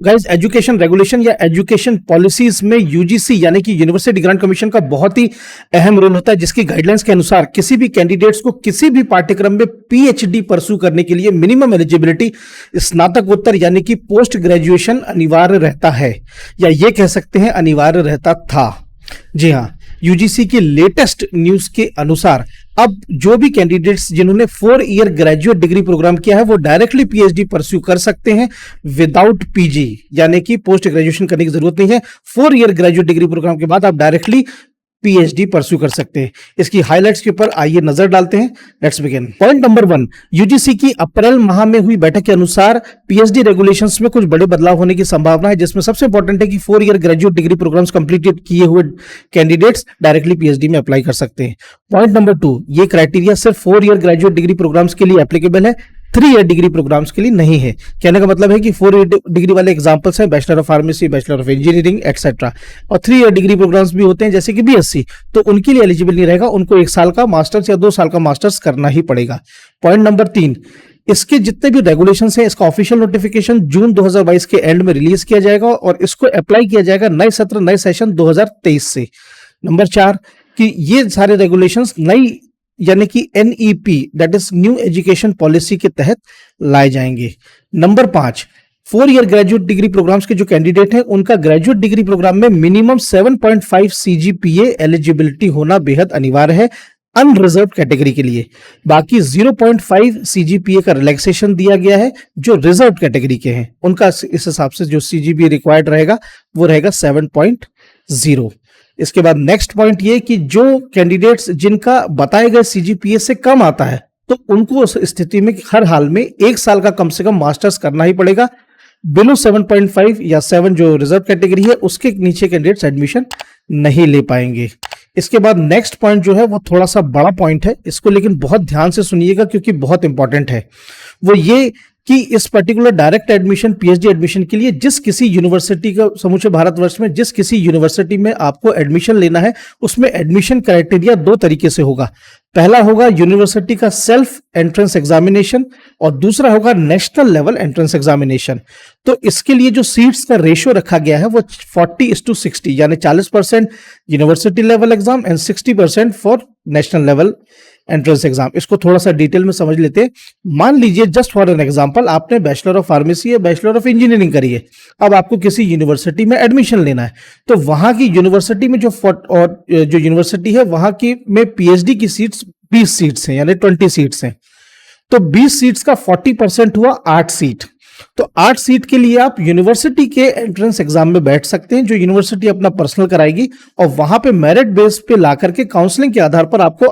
Guys, education regulation या education policies में UGC यानी कि यूनिवर्सिटी ग्रांट कमीशन का बहुत ही अहम रोल होता है, जिसकी गाइडलाइंस के अनुसार किसी भी कैंडिडेट्स को किसी भी पाठ्यक्रम में पीएचडी परस्यू करने के लिए मिनिमम एलिजिबिलिटी स्नातकोत्तर यानी कि पोस्ट ग्रेजुएशन अनिवार्य रहता है, या ये कह सकते हैं अनिवार्य रहता था। जी हाँ, यूजीसी की लेटेस्ट न्यूज के अनुसार अब जो भी कैंडिडेट्स जिन्होंने 4 ईयर ग्रेजुएट डिग्री प्रोग्राम किया है वो डायरेक्टली पीएचडी परस्यू कर सकते हैं विदाउट पीजी, यानी कि पोस्ट ग्रेजुएशन करने की जरूरत नहीं है। 4 ईयर ग्रेजुएट डिग्री प्रोग्राम के बाद आप डायरेक्टली पीएचडी परस्यू कर सकते हैं। इसकी हाइलाइट्स के ऊपर आइए नजर डालते हैं। Let's begin. Point number 1, UGC की अप्रैल माह में हुई बैठक के अनुसार पीएचडी रेगुलेशंस में कुछ बड़े बदलाव होने की संभावना है, जिसमें सबसे इंपॉर्टेंट है कि 4 year graduate degree programmes complete किए हुए कैंडिडेट्स डायरेक्टली पीएचडी में अप्लाई कर सकते हैं। पॉइंट नंबर 2, ये क्राइटेरिया सिर्फ 4 ईयर ग्रेजुएट डिग्री प्रोग्राम्स के लिए एप्लीकेबल है, 3 ईयर डिग्री प्रोग्राम्स के लिए नहीं है। कहने का मतलब है कि 4 ईयर डिग्री वाले एग्जांपल्स हैं bachelor of pharmacy, bachelor of engineering etcetera, और 3 ईयर डिग्री प्रोग्राम्स भी होते हैं जैसे कि बीएससी, तो उनके लिए एलिजिबल नहीं रहेगा, उनको 1 साल का मास्टर्स या 2 साल का मास्टर्स करना ही पड़ेगा। पॉइंट नंबर 3, इसके जितने भी रेगुलेशंस हैं इसका ऑफिशियल नोटिफिकेशन जून 2022 के एंड में रिलीज किया जाएगा और इसको अप्लाई किया जाएगा नए सत्र नए सेशन 2023 से। नंबर 4, कि ये सारे रेगुलेशंस नई यानी कि NEP that is new education policy के तहत लाए जाएंगे। Number 5, 4 year graduate degree programmes के जो कैंडिडेट हैं उनका ग्रेजुएट डिग्री प्रोग्राम में मिनिमम 7.5 सीजीपीए एलिजिबिलिटी होना बेहद अनिवार्य है अनरिजर्व कैटेगरी के लिए। बाकी 0.5 सीजीपीए का रिलैक्सेशन दिया गया है जो रिजर्व कैटेगरी के हैं, उनका इस हिसाब से जो सीजीपीए रिक्वायर्ड रहेगा वो रहेगा 7.0। इसके बाद नेक्स्ट पॉइंट ये कि जो कैंडिडेट्स जिनका बताए गए सीजीपीए से कम आता है तो उनको उस स्थिति में हर हाल में 1 साल का कम से कम मास्टर्स करना ही पड़ेगा। बिलो 7.5 या 7 जो रिजर्व कैटेगरी है उसके नीचे कैंडिडेट्स एडमिशन नहीं ले पाएंगे। इसके बाद नेक्स्ट पॉइंट जो है वो थोड़ा सा बड़ा पॉइंट है, इसको लेकिन बहुत ध्यान से सुनिएगा क्योंकि बहुत इंपॉर्टेंट है। वो ये कि इस particular direct admission PhD admission के लिए जिस किसी यूनिवर्सिटी का समूचे भारतवर्ष में जिस किसी यूनिवर्सिटी में आपको एडमिशन लेना है उसमें एडमिशन क्राइटेरिया 2 तरीके से होगा। पहला होगा यूनिवर्सिटी का सेल्फ एंट्रेंस एग्जामिनेशन और दूसरा होगा नेशनल लेवल एंट्रेंस एग्जामिनेशन। तो इसके लिए जो सीट्स का रेशियो रखा गया है वो 40:60 यानी 40% university level exam and 60% for national level entrance exam. इसको थोड़ा सा डिटेल में समझ लेते हैं। मान लीजिए जस्ट फॉर एन एग्जांपल आपने बैचलर ऑफ फार्मेसी या बैचलर ऑफ इंजीनियरिंग करी है, अब आपको किसी यूनिवर्सिटी में एडमिशन लेना है तो वहां की यूनिवर्सिटी में जो यूनिवर्सिटी है वहां की में पीएचडी की सीट्स 20 सीट्स हैं यानी 20 सीट्स हैं, तो 20 सीट्स का 40% हुआ 8 सीट। तो 8 सीट के लिए आप यूनिवर्सिटी के एंट्रेंस एग्जाम में बैठ सकते हैं जो यूनिवर्सिटी अपना पर्सनल कराएगी और वहां पे मेरिट बेस पे ला करके काउंसलिंग के आधार पर आपको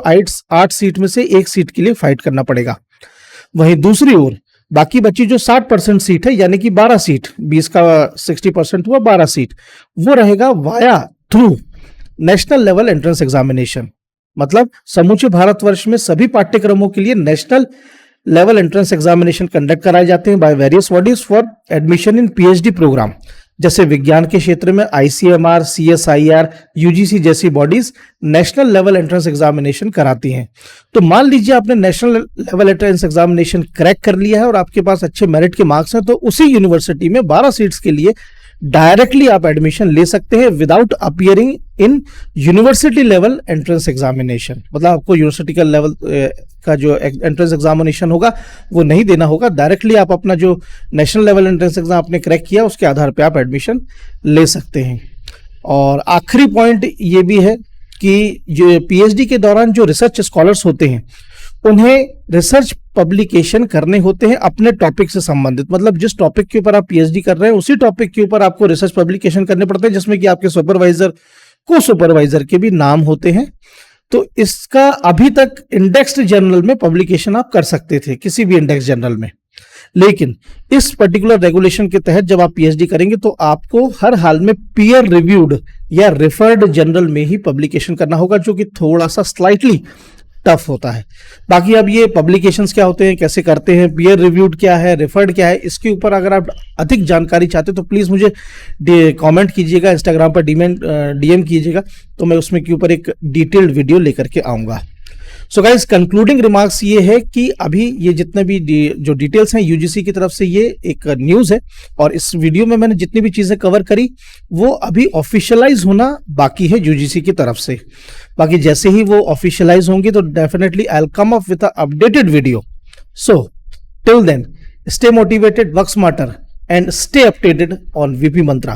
8 सीट में से 1 सीट के लिए फाइट करना पड़ेगा। वहीं दूसरी ओर बाकी बची जो 60% सीट है यानी कि 12 सीट, 20 का 60% हुआ 12 सीट, वो रहेगा via through national level entrance examination. मतलब समूचे भारतवर्ष में सभी पाठ्यक्रमों के लिए national level entrance examination conduct कराए जाते हैं by various bodies for admission in PhD programme. जैसे विज्ञान के क्षेत्र में आईसीएमआर, सीएसआईआर, यूजीसी जैसी bodies national level entrance examination कराती हैं। तो मान लीजिए आपने national level entrance examination crack कर लिया है और आपके पास अच्छे मेरिट के मार्क्स हैं, तो उसी यूनिवर्सिटी में 12 सीट्स के लिए डायरेक्टली आप एडमिशन ले सकते हैं without appearing in university level entrance examination. मतलब आपको यूनिवर्सिटी का लेवल का जो एंट्रेंस एग्जामिनेशन होगा वो नहीं देना होगा, डायरेक्टली आप अपना जो नेशनल लेवल एंट्रेंस एग्जाम आपने क्रैक किया उसके आधार पे आप एडमिशन ले सकते हैं। और आखिरी पॉइंट ये भी है कि जो पीएचडी के दौरान जो रिसर्च स्कॉलर्स होते हैं उन्हें रिसर्च पब्लिकेशन करने होते हैं अपने टॉपिक से संबंधित। मतलब जिस टॉपिक के ऊपर आप पीएचडी कर रहे हैं उसी टॉपिक के ऊपर आपको रिसर्च पब्लिकेशन करने पड़ते हैं जिसमें कि आपके सुपरवाइजर को सुपरवाइजर के भी नाम होते हैं। तो इसका अभी तक इंडेक्स्ड जर्नल में पब्लिकेशन आप कर सकते थे किसी भी इंडेक्स जर्नल में, लेकिन इस पर्टिकुलर रेगुलेशन के तहत जब आप पीएचडी करेंगे तो आपको हर हाल में पीयर रिव्यूड या रेफर्ड जर्नल में ही पब्लिकेशन करना होगा जो कि थोड़ा सा स्लाइटली टफ होता है। बाकी अब ये पब्लिकेशंस क्या होते हैं, कैसे करते हैं, पीयर रिव्यूड क्या है, रेफर्ड क्या है, इसके ऊपर अगर आप अधिक जानकारी चाहते हैं तो प्लीज़ मुझे कमेंट कीजिएगा, इंस्टाग्राम पर डीएम कीजिएगा, तो मैं उसमें के ऊपर एक डिटेल्ड वीडियो लेकर के आऊँगा। सो गाइस कंक्लूडिंग रिमार्क्स ये है कि अभी ये जितने भी जो डिटेल्स हैं यूजीसी की तरफ से, ये एक न्यूज़ है और इस वीडियो में मैंने जितनी भी चीज़ें कवर करी वो अभी ऑफिशियलाइज होना बाकी है यूजीसी की तरफ से। बाकी जैसे ही वो ऑफिशियलाइज होंगी तो definitely I will come up with a updated video. So till then stay motivated, work smarter and stay updated on VP Mantra.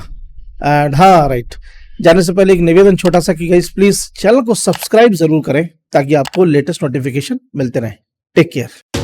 And हाँ राइट, जाने से पहले एक निवेदन छोटा सा कि गाइस प्लीज चैनल को सब्सक्राइब जरूर करें ताकि आपको लेटेस्ट नोटिफिकेशन मिलते रहे। Take care.